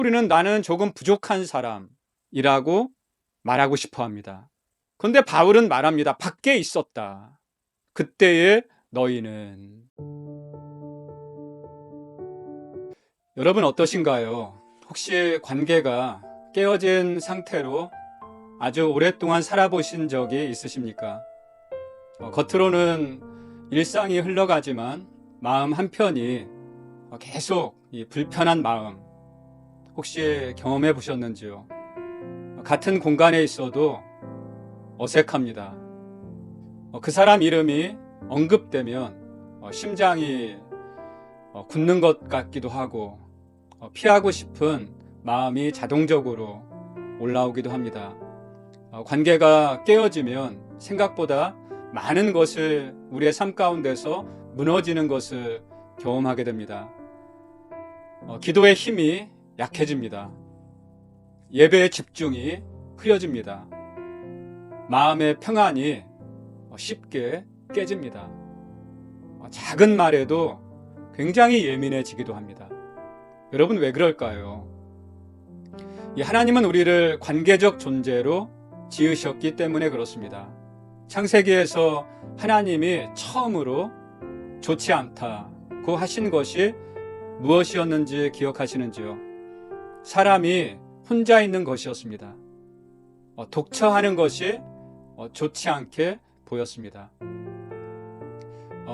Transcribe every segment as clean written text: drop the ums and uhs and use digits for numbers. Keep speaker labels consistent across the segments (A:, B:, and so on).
A: 우리는 나는 조금 부족한 사람이라고 말하고 싶어 합니다. 그런데 바울은 말합니다. 밖에 있었다. 그때의 너희는. 여러분 어떠신가요? 혹시 관계가 깨어진 상태로 아주 오랫동안 살아보신 적이 있으십니까? 겉으로는 일상이 흘러가지만 마음 한편이 계속 이 불편한 마음 혹시 경험해 보셨는지요? 같은 공간에 있어도 어색합니다. 그 사람 이름이 언급되면 심장이 굳는 것 같기도 하고 피하고 싶은 마음이 자동적으로 올라오기도 합니다. 관계가 깨어지면 생각보다 많은 것을 우리의 삶 가운데서 무너지는 것을 경험하게 됩니다. 기도의 힘이 약해집니다. 예배의 집중이 흐려집니다. 마음의 평안이 쉽게 깨집니다. 작은 말에도 굉장히 예민해지기도 합니다. 여러분 왜 그럴까요? 하나님은 우리를 관계적 존재로 지으셨기 때문에 그렇습니다. 창세기에서 하나님이 처음으로 좋지 않다고 하신 것이 무엇이었는지 기억하시는지요? 사람이 혼자 있는 것이었습니다. 독처하는 것이 좋지 않게 보였습니다.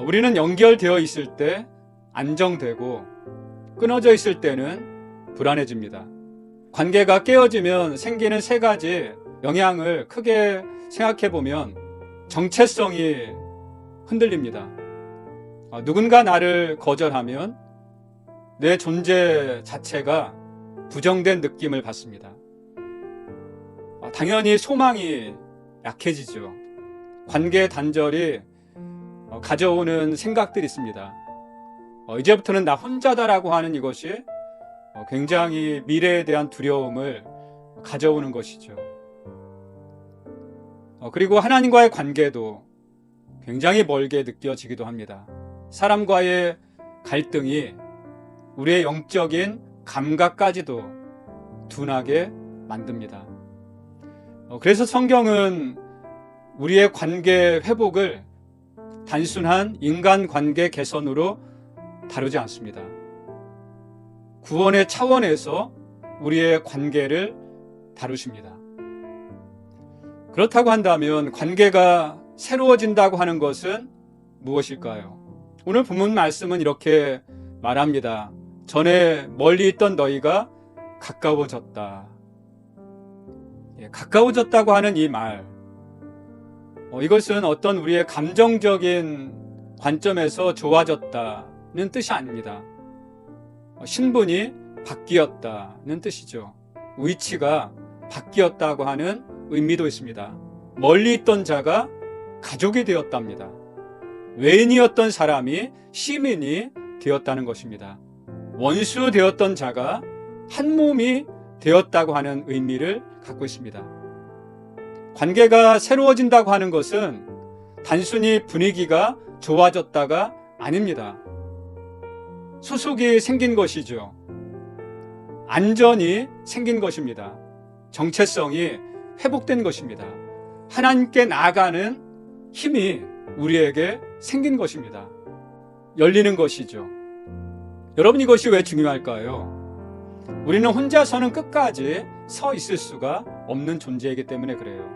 A: 우리는 연결되어 있을 때 안정되고 끊어져 있을 때는 불안해집니다. 관계가 깨어지면 생기는 세 가지 영향을 크게 생각해 보면 정체성이 흔들립니다. 누군가 나를 거절하면 내 존재 자체가 부정된 느낌을 받습니다. 당연히 소망이 약해지죠. 관계 단절이 가져오는 생각들이 있습니다. 이제부터는 나 혼자다라고 하는 이것이 굉장히 미래에 대한 두려움을 가져오는 것이죠. 그리고 하나님과의 관계도 굉장히 멀게 느껴지기도 합니다. 사람과의 갈등이 우리의 영적인 감각까지도 둔하게 만듭니다. 그래서 성경은 우리의 관계 회복을 단순한 인간관계 개선으로 다루지 않습니다. 구원의 차원에서 우리의 관계를 다루십니다. 그렇다고 한다면 관계가 새로워진다고 하는 것은 무엇일까요? 오늘 본문 말씀은 이렇게 말합니다. 전에 멀리 있던 너희가 가까워졌다. 가까워졌다고 하는 이 말, 이것은 어떤 우리의 감정적인 관점에서 좋아졌다는 뜻이 아닙니다. 신분이 바뀌었다는 뜻이죠. 위치가 바뀌었다고 하는 의미도 있습니다. 멀리 있던 자가 가족이 되었답니다. 외인이었던 사람이 시민이 되었다는 것입니다. 원수 되었던 자가 한 몸이 되었다고 하는 의미를 갖고 있습니다. 관계가 새로워진다고 하는 것은 단순히 분위기가 좋아졌다가 아닙니다. 소속이 생긴 것이죠. 안전이 생긴 것입니다. 정체성이 회복된 것입니다. 하나님께 나아가는 힘이 우리에게 생긴 것입니다. 열리는 것이죠. 여러분 이것이 왜 중요할까요? 우리는 혼자서는 끝까지 서 있을 수가 없는 존재이기 때문에 그래요.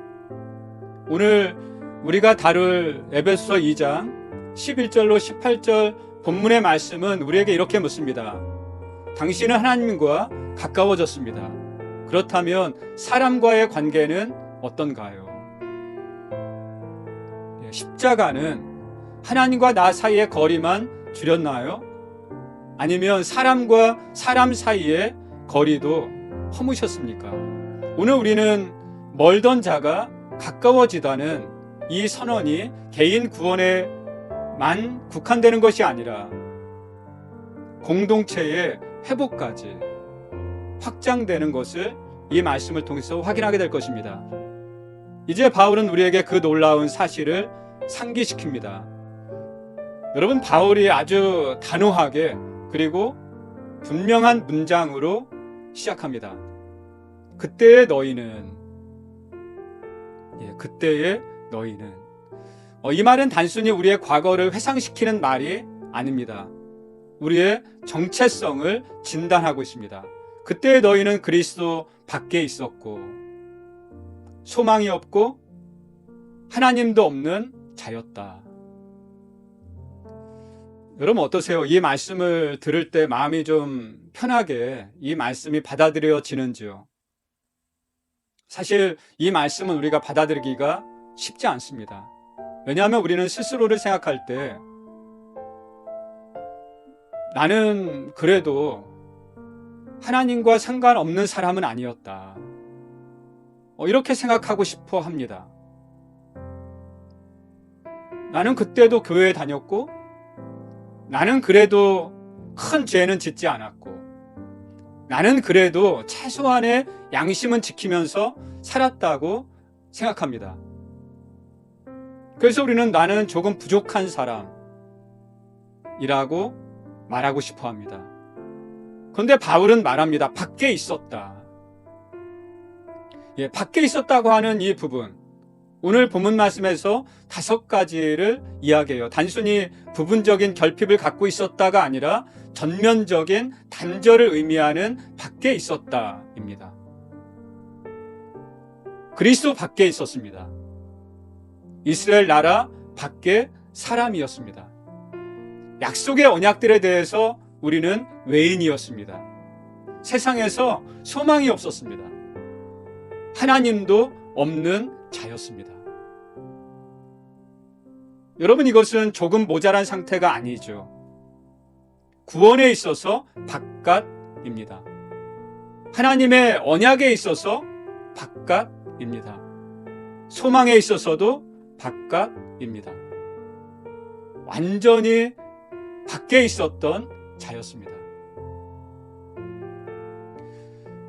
A: 오늘 우리가 다룰 에베소서 2장 11절로 18절 본문의 말씀은 우리에게 이렇게 묻습니다. 당신은 하나님과 가까워졌습니다. 그렇다면 사람과의 관계는 어떤가요? 십자가는 하나님과 나 사이의 거리만 줄였나요? 아니면 사람과 사람 사이의 거리도 허무셨습니까? 오늘 우리는 멀던 자가 가까워지다는 이 선언이 개인 구원에만 국한되는 것이 아니라 공동체의 회복까지 확장되는 것을 이 말씀을 통해서 확인하게 될 것입니다. 이제 바울은 우리에게 그 놀라운 사실을 상기시킵니다. 여러분, 바울이 아주 단호하게 그리고 분명한 문장으로 시작합니다. 그때의 너희는, 그때의 너희는. 이 말은 단순히 우리의 과거를 회상시키는 말이 아닙니다. 우리의 정체성을 진단하고 있습니다. 그때의 너희는 그리스도 밖에 있었고 소망이 없고 하나님도 없는 자였다. 여러분 어떠세요? 이 말씀을 들을 때 마음이 좀 편하게 이 말씀이 받아들여지는지요? 사실 이 말씀은 우리가 받아들이기가 쉽지 않습니다. 왜냐하면 우리는 스스로를 생각할 때 나는 그래도 하나님과 상관없는 사람은 아니었다. 이렇게 생각하고 싶어 합니다. 나는 그때도 교회에 다녔고 나는 그래도 큰 죄는 짓지 않았고 나는 그래도 최소한의 양심은 지키면서 살았다고 생각합니다. 그래서 우리는 나는 조금 부족한 사람이라고 말하고 싶어 합니다. 그런데 바울은 말합니다. 밖에 있었다. 밖에 있었다고 하는 이 부분, 오늘 본문 말씀에서 5가지를 이야기해요. 단순히 부분적인 결핍을 갖고 있었다가 아니라 전면적인 단절을 의미하는 밖에 있었다입니다. 그리스도 밖에 있었습니다. 이스라엘 나라 밖에 사람이었습니다. 약속의 언약들에 대해서 우리는 외인이었습니다. 세상에서 소망이 없었습니다. 하나님도 없는 자였습니다. 여러분 이것은 조금 모자란 상태가 아니죠. 구원에 있어서 바깥입니다. 하나님의 언약에 있어서 바깥입니다. 소망에 있어서도 바깥입니다. 완전히 밖에 있었던 자였습니다.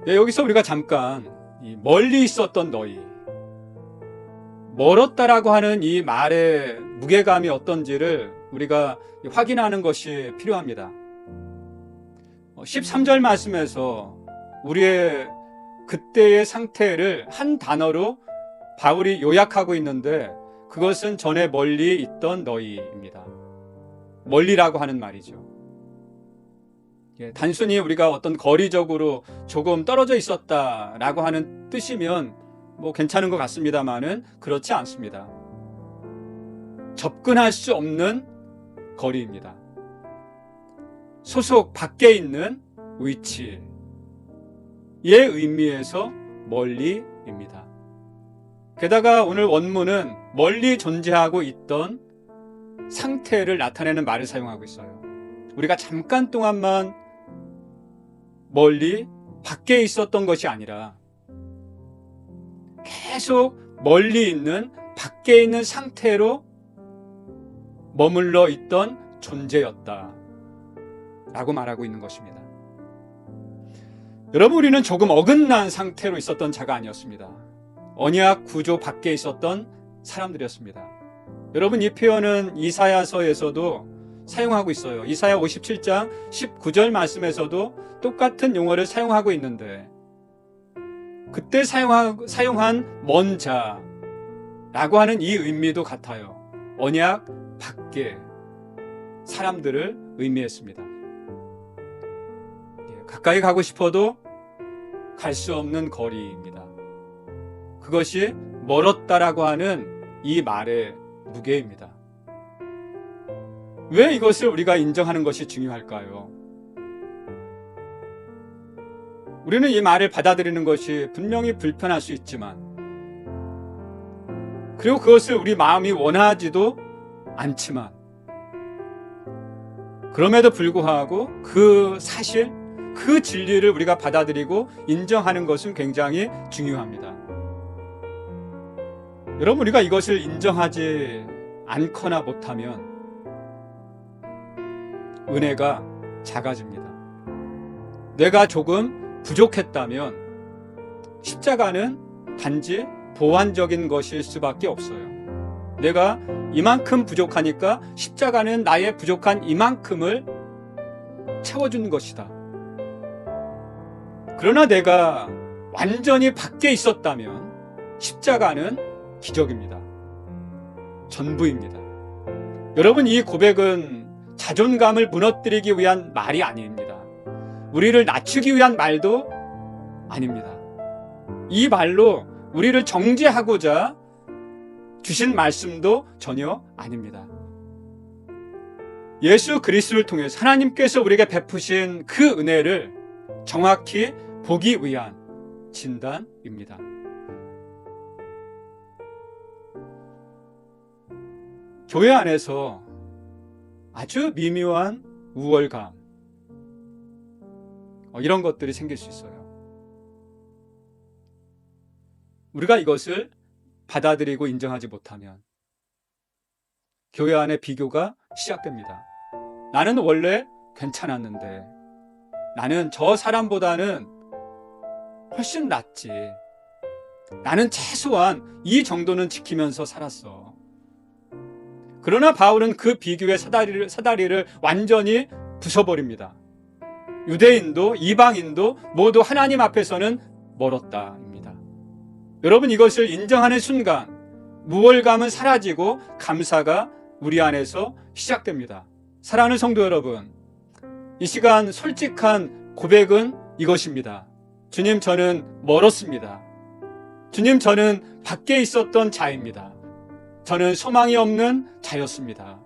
A: 여기서 우리가 잠깐 멀리 있었던 너희, 멀었다라고 하는 이 말의 무게감이 어떤지를 우리가 확인하는 것이 필요합니다. 13절 말씀에서 우리의 그때의 상태를 한 단어로 바울이 요약하고 있는데 그것은 전에 멀리 있던 너희입니다. 멀리라고 하는 말이죠. 단순히 우리가 어떤 거리적으로 조금 떨어져 있었다라고 하는 뜻이면 괜찮은 것 같습니다만은 그렇지 않습니다. 접근할 수 없는 거리입니다. 소속 밖에 있는 위치의 의미에서 멀리입니다. 게다가 오늘 원문은 멀리 존재하고 있던 상태를 나타내는 말을 사용하고 있어요. 우리가 잠깐 동안만 멀리 밖에 있었던 것이 아니라 계속 멀리 있는 밖에 있는 상태로 머물러 있던 존재였다 라고 말하고 있는 것입니다. 여러분 우리는 조금 어긋난 상태로 있었던 자가 아니었습니다. 언약 구조 밖에 있었던 사람들이었습니다. 여러분 이 표현은 이사야서에서도 사용하고 있어요. 이사야 57장 19절 말씀에서도 똑같은 용어를 사용하고 있는데 그때 사용한 먼 자라고 하는 이 의미도 같아요. 언약 밖에 사람들을 의미했습니다. 가까이 가고 싶어도 갈 수 없는 거리입니다. 그것이 멀었다라고 하는 이 말의 무게입니다. 왜 이것을 우리가 인정하는 것이 중요할까요? 우리는 이 말을 받아들이는 것이 분명히 불편할 수 있지만 그리고 그것을 우리 마음이 원하지도 않지만 그럼에도 불구하고 그 사실, 그 진리를 우리가 받아들이고 인정하는 것은 굉장히 중요합니다. 여러분 우리가 이것을 인정하지 않거나 못하면 은혜가 작아집니다. 내가 조금 부족했다면 십자가는 단지 보완적인 것일 수밖에 없어요. 내가 이만큼 부족하니까 십자가는 나의 부족한 이만큼을 채워주는 것이다. 그러나 내가 완전히 밖에 있었다면 십자가는 기적입니다. 전부입니다. 여러분, 이 고백은 자존감을 무너뜨리기 위한 말이 아닙니다. 우리를 낮추기 위한 말도 아닙니다. 이 말로 우리를 정죄하고자 주신 말씀도 전혀 아닙니다. 예수 그리스도를 통해서 하나님께서 우리에게 베푸신 그 은혜를 정확히 보기 위한 진단입니다. 교회 안에서 아주 미묘한 우월감, 이런 것들이 생길 수 있어요. 우리가 이것을 받아들이고 인정하지 못하면 교회 안에 비교가 시작됩니다. 나는 원래 괜찮았는데, 나는 저 사람보다는 훨씬 낫지. 나는 최소한 이 정도는 지키면서 살았어. 그러나 바울은 그 비교의 사다리를 완전히 부숴버립니다. 유대인도 이방인도 모두 하나님 앞에서는 멀었다입니다. 여러분, 이것을 인정하는 순간 무월감은 사라지고 감사가 우리 안에서 시작됩니다. 사랑하는 성도 여러분, 이 시간 솔직한 고백은 이것입니다. 주님, 저는 멀었습니다. 주님, 저는 밖에 있었던 자입니다. 저는 소망이 없는 자였습니다.